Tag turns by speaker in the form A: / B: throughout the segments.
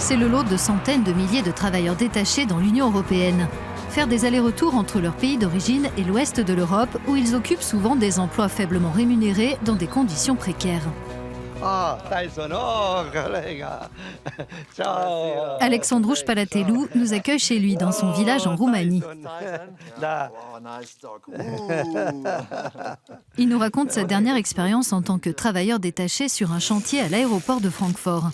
A: C'est le lot de centaines de milliers de travailleurs détachés dans l'Union européenne. Faire des allers-retours entre leur pays d'origine et l'ouest de l'Europe, où ils occupent souvent des emplois faiblement rémunérés dans des conditions précaires. Alexandru Spalatellu nous accueille chez lui dans son village en Roumanie. Il nous raconte sa dernière expérience en tant que travailleur détaché sur un chantier à l'aéroport de Francfort.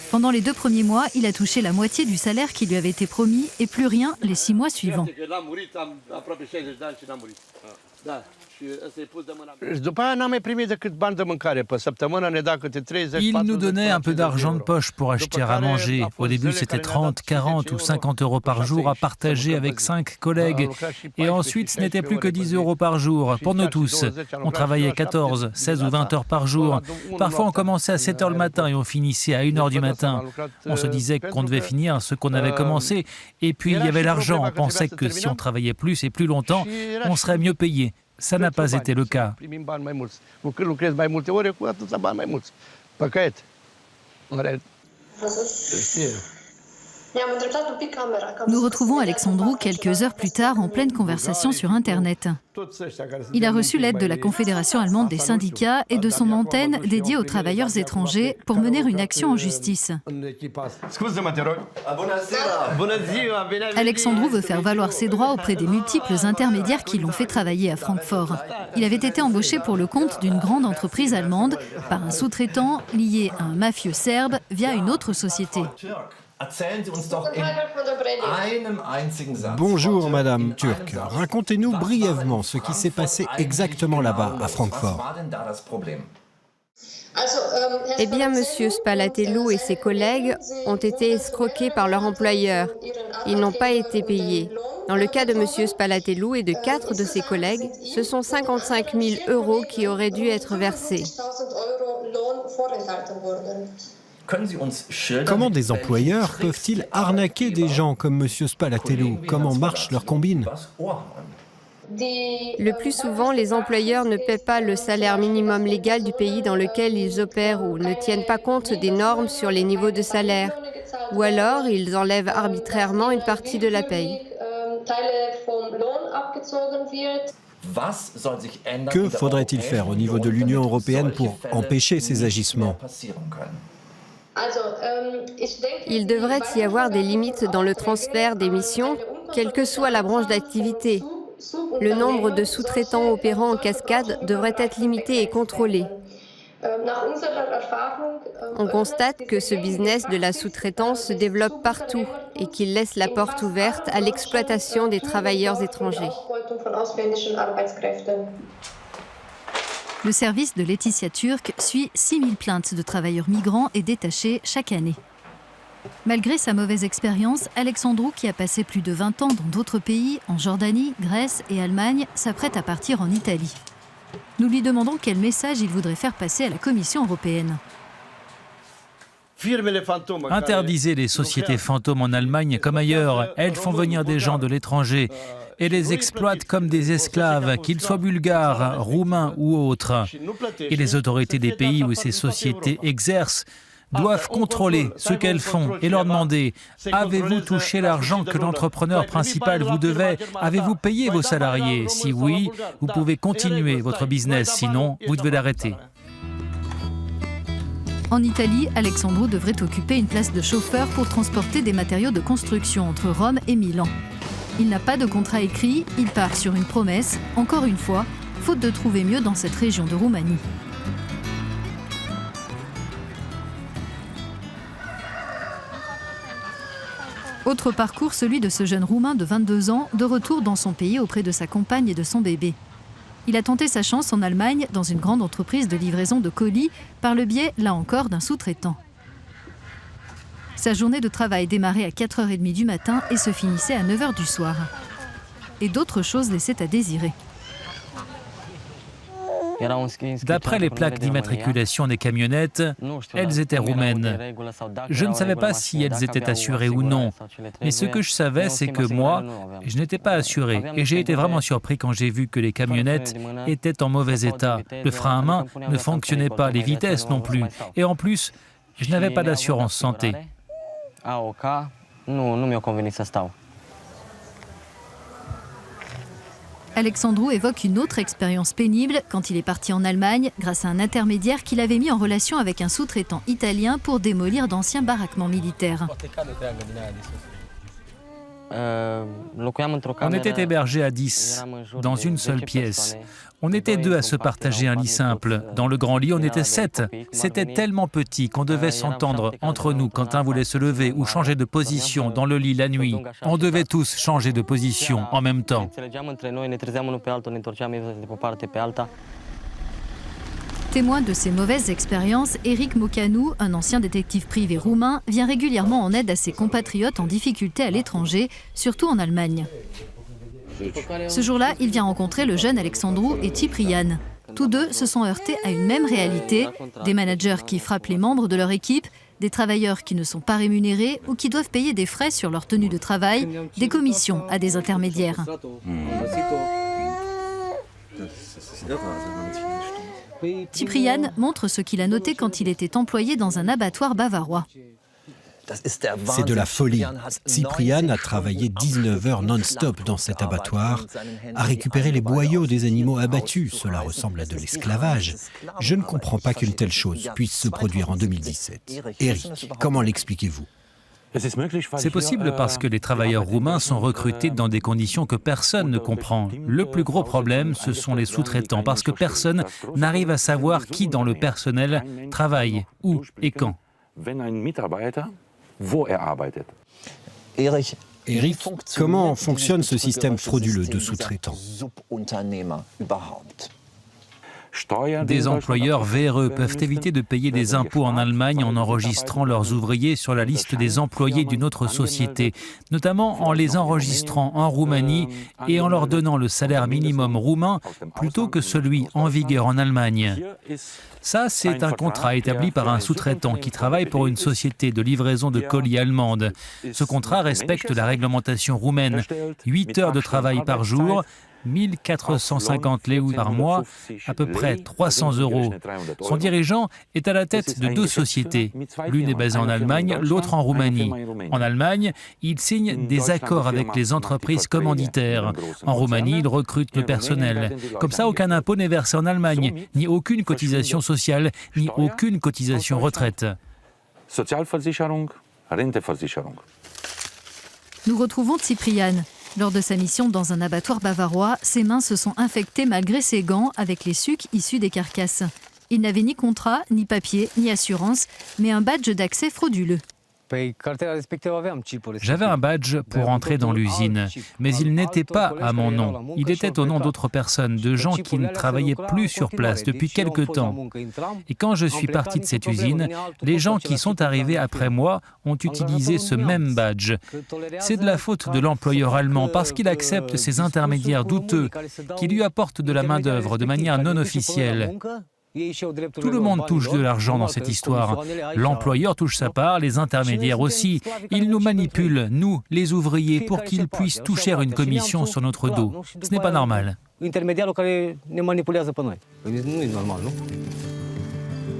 A: Pendant les 2 premiers mois, il a touché la moitié du salaire qui lui avait été promis et plus rien les 6 mois suivants.
B: Il nous donnait un peu d'argent de poche pour acheter à manger. Au début, c'était 30, 40 ou 50 euros par jour à partager avec 5 collègues. Et ensuite, ce n'était plus que 10 euros par jour pour nous tous. On travaillait 14, 16 ou 20 heures par jour. Parfois, on commençait à 7 heures le matin et on finissait à 1 heure du matin. On se disait qu'on devait finir ce qu'on avait commencé. Et puis, il y avait l'argent. On pensait que si on travaillait plus et plus longtemps, on serait mieux payé. Ça n'a pas été le cas.
A: Nous retrouvons Alexandru quelques heures plus tard en pleine conversation sur Internet. Il a reçu l'aide de la Confédération allemande des syndicats et de son antenne dédiée aux travailleurs étrangers pour mener une action en justice. Alexandru veut faire valoir ses droits auprès des multiples intermédiaires qui l'ont fait travailler à Francfort. Il avait été embauché pour le compte d'une grande entreprise allemande par un sous-traitant lié à un mafieux serbe via une autre société.
C: Bonjour Madame Turk, racontez-nous brièvement ce qui s'est passé exactement là-bas, à Francfort.
D: Eh bien, Monsieur Spalatellu et ses collègues ont été escroqués par leur employeur. Ils n'ont pas été payés. Dans le cas de Monsieur Spalatellu et de 4 de ses collègues, ce sont 55 000 € qui auraient dû être versés.
C: Comment des employeurs peuvent-ils arnaquer des gens comme M. Spalatellu? Comment marche leur combine?
D: Le plus souvent, les employeurs ne paient pas le salaire minimum légal du pays dans lequel ils opèrent ou ne tiennent pas compte des normes sur les niveaux de salaire. Ou alors, ils enlèvent arbitrairement une partie de la paye.
C: Que faudrait-il faire au niveau de l'Union européenne pour empêcher ces agissements?
D: Il devrait y avoir des limites dans le transfert des missions, quelle que soit la branche d'activité. Le nombre de sous-traitants opérant en cascade devrait être limité et contrôlé. On constate que ce business de la sous-traitance se développe partout et qu'il laisse la porte ouverte à l'exploitation des travailleurs étrangers.
A: Le service de Laetitia Turk suit 6 000 plaintes de travailleurs migrants et détachés chaque année. Malgré sa mauvaise expérience, Alexandru, qui a passé plus de 20 ans dans d'autres pays, en Jordanie, Grèce et Allemagne, s'apprête à partir en Italie. Nous lui demandons quel message il voudrait faire passer à la Commission européenne.
B: Interdisez les sociétés fantômes en Allemagne comme ailleurs. Elles font venir des gens de l'étranger et les exploitent comme des esclaves, qu'ils soient bulgares, roumains ou autres. Et les autorités des pays où ces sociétés exercent doivent contrôler ce qu'elles font et leur demander « Avez-vous touché l'argent que l'entrepreneur principal vous devait? Avez-vous payé vos salariés? Si oui, vous pouvez continuer votre business, sinon vous devez l'arrêter. »
A: En Italie, Alexandru devrait occuper une place de chauffeur pour transporter des matériaux de construction entre Rome et Milan. Il n'a pas de contrat écrit, il part sur une promesse, encore une fois, faute de trouver mieux dans cette région de Roumanie. Autre parcours, celui de ce jeune Roumain de 22 ans, de retour dans son pays auprès de sa compagne et de son bébé. Il a tenté sa chance en Allemagne dans une grande entreprise de livraison de colis par le biais, là encore, d'un sous-traitant. Sa journée de travail démarrait à 4h30 du matin et se finissait à 9h du soir. Et d'autres choses laissaient à désirer.
B: D'après les plaques d'immatriculation des camionnettes, elles étaient roumaines. Je ne savais pas si elles étaient assurées ou non. Mais ce que je savais, c'est que moi, je n'étais pas assuré. Et j'ai été vraiment surpris quand j'ai vu que les camionnettes étaient en mauvais état. Le frein à main ne fonctionnait pas, les vitesses non plus. Et en plus, Je n'avais pas d'assurance santé.
A: Alexandru évoque une autre expérience pénible quand il est parti en Allemagne grâce à un intermédiaire qu'il avait mis en relation avec un sous-traitant italien pour démolir d'anciens baraquements militaires.
B: On était hébergés à 10, dans une seule pièce. On était 2 à se partager un lit simple. Dans le grand lit, on était 7. C'était tellement petit qu'on devait s'entendre entre nous quand un voulait se lever ou changer de position dans le lit la nuit. On devait tous changer de position en même temps.
A: Témoin de ces mauvaises expériences, Eric Mocanu, un ancien détective privé roumain, vient régulièrement en aide à ses compatriotes en difficulté à l'étranger, surtout en Allemagne. Ce jour-là, il vient rencontrer le jeune Alexandru et Ciprian. Tous deux se sont heurtés à une même réalité, des managers qui frappent les membres de leur équipe, des travailleurs qui ne sont pas rémunérés ou qui doivent payer des frais sur leur tenue de travail, des commissions à des intermédiaires. Ciprian montre ce qu'il a noté quand il était employé dans un abattoir bavarois.
C: C'est de la folie. Ciprian a travaillé 19 heures non-stop dans cet abattoir, a récupéré les boyaux des animaux abattus. Cela ressemble à de l'esclavage. Je ne comprends pas qu'une telle chose puisse se produire en 2017. Eric, comment l'expliquez-vous ?
B: C'est possible parce que les travailleurs roumains sont recrutés dans des conditions que personne ne comprend. Le plus gros problème, ce sont les sous-traitants, parce que personne n'arrive à savoir qui dans le personnel travaille, où et quand.
C: Eric, comment fonctionne ce système frauduleux de sous-traitants ?
B: Des employeurs véreux peuvent éviter de payer des impôts en Allemagne en enregistrant leurs ouvriers sur la liste des employés d'une autre société, notamment en les enregistrant en Roumanie et en leur donnant le salaire minimum roumain plutôt que celui en vigueur en Allemagne. Ça, c'est un contrat établi par un sous-traitant qui travaille pour une société de livraison de colis allemande. Ce contrat respecte la réglementation roumaine. 8 heures de travail par jour, 1450 leu par mois, à peu près 300 €. Son dirigeant est à la tête de 2 sociétés. L'une est basée en Allemagne, l'autre en Roumanie. En Allemagne, il signe des accords avec les entreprises commanditaires. En Roumanie, il recrute le personnel. Comme ça, aucun impôt n'est versé en Allemagne, ni aucune cotisation sociale, ni aucune cotisation retraite.
A: Nous retrouvons Ciprian. Lors de sa mission dans un abattoir bavarois, ses mains se sont infectées malgré ses gants avec les sucs issus des carcasses. Il n'avait ni contrat, ni papier, ni assurance, mais un badge d'accès frauduleux.
B: J'avais un badge pour entrer dans l'usine, mais il n'était pas à mon nom. Il était au nom d'autres personnes, de gens qui ne travaillaient plus sur place depuis quelque temps. Et quand je suis parti de cette usine, les gens qui sont arrivés après moi ont utilisé ce même badge. C'est de la faute de l'employeur allemand parce qu'il accepte ces intermédiaires douteux qui lui apportent de la main-d'œuvre de manière non officielle. Tout le monde touche de l'argent dans cette histoire. L'employeur touche sa part, les intermédiaires aussi. Ils nous manipulent, nous, les ouvriers, pour qu'ils puissent toucher une commission sur notre dos. Ce n'est pas normal.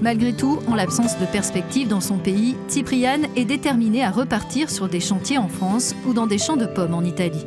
A: Malgré tout, en l'absence de perspective dans son pays, Ciprian est déterminé à repartir sur des chantiers en France ou dans des champs de pommes en Italie.